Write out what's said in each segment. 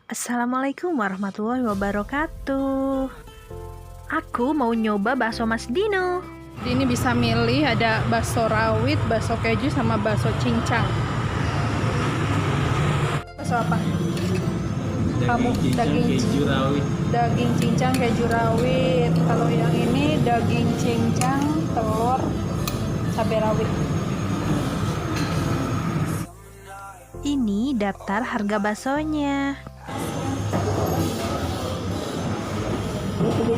Assalamualaikum warahmatullahi wabarakatuh. Aku mau nyoba bakso Mas Dino. Ini bisa milih ada bakso rawit, bakso keju, sama bakso cincang. Bakso apa? Daging keju rawit. Daging cincang keju rawit. Kalau yang ini daging cincang telur cabai rawit. Ini daftar harga baksonya.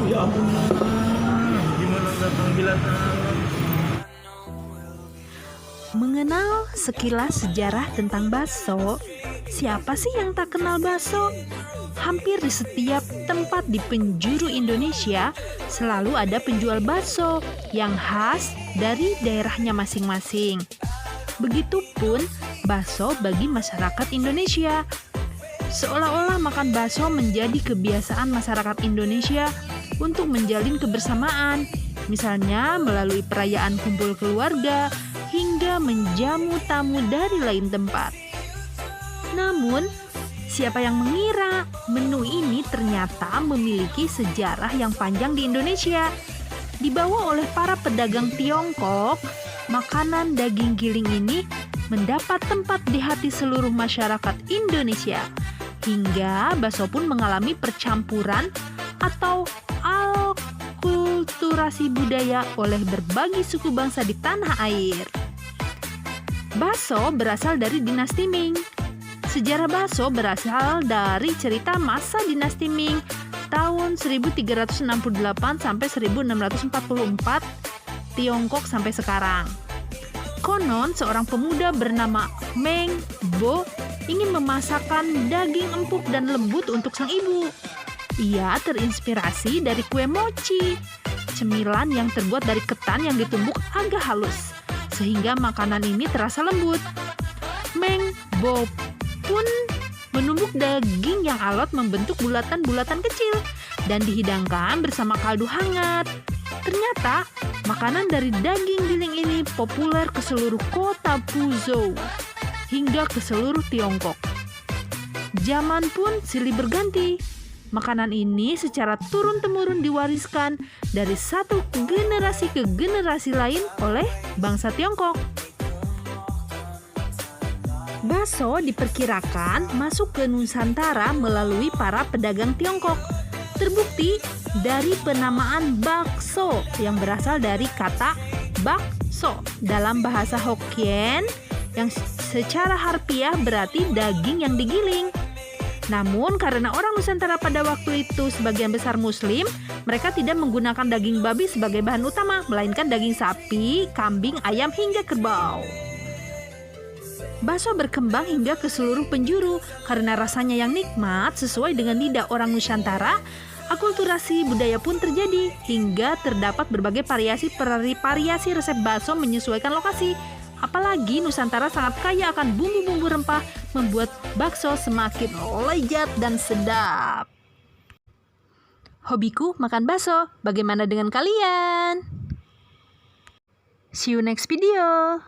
Ya ampun, gimana nggak panggilan alam? Mengenal sekilas sejarah tentang bakso, siapa sih yang tak kenal bakso? Hampir di setiap tempat di penjuru Indonesia selalu ada penjual bakso yang khas dari daerahnya masing-masing. Begitupun bakso bagi masyarakat Indonesia. Seolah-olah makan bakso menjadi kebiasaan masyarakat Indonesia untuk menjalin kebersamaan, misalnya melalui perayaan kumpul keluarga hingga menjamu tamu dari lain tempat. Namun, siapa yang mengira menu ini ternyata memiliki sejarah yang panjang di Indonesia? Dibawa oleh para pedagang Tiongkok, makanan daging giling ini mendapat tempat di hati seluruh masyarakat Indonesia. Hingga bakso pun mengalami percampuran atau alkulturasi budaya oleh berbagai suku bangsa di tanah air. Bakso berasal dari dinasti Ming. Sejarah bakso berasal dari cerita masa dinasti Ming tahun 1368 sampai 1644 Tiongkok sampai sekarang. Konon seorang pemuda bernama Meng Bo ingin memasakkan daging empuk dan lembut untuk sang ibu. Ia terinspirasi dari kue mochi, cemilan yang terbuat dari ketan yang ditumbuk agak halus, sehingga makanan ini terasa lembut. Meng Bo pun menumbuk daging yang alot membentuk bulatan-bulatan kecil dan dihidangkan bersama kaldu hangat. Ternyata, makanan dari daging giling ini populer ke seluruh kota Fuzhou hingga ke seluruh Tiongkok. Zaman pun silih berganti. Makanan ini secara turun-temurun diwariskan dari satu generasi ke generasi lain oleh bangsa Tiongkok. Bakso diperkirakan masuk ke Nusantara melalui para pedagang Tiongkok. Terbukti dari penamaan bakso yang berasal dari kata bakso dalam bahasa Hokkien yang secara harfiah berarti daging yang digiling. Namun karena orang Nusantara pada waktu itu sebagian besar Muslim, mereka tidak menggunakan daging babi sebagai bahan utama, melainkan daging sapi, kambing, ayam, hingga kerbau. Bakso berkembang hingga ke seluruh penjuru karena rasanya yang nikmat sesuai dengan lidah orang Nusantara. Akulturasi budaya pun terjadi hingga terdapat berbagai variasi resep bakso menyesuaikan lokasi. Apalagi Nusantara sangat kaya akan bumbu-bumbu rempah membuat bakso semakin lezat dan sedap. Hobiku makan bakso, bagaimana dengan kalian? See you next video.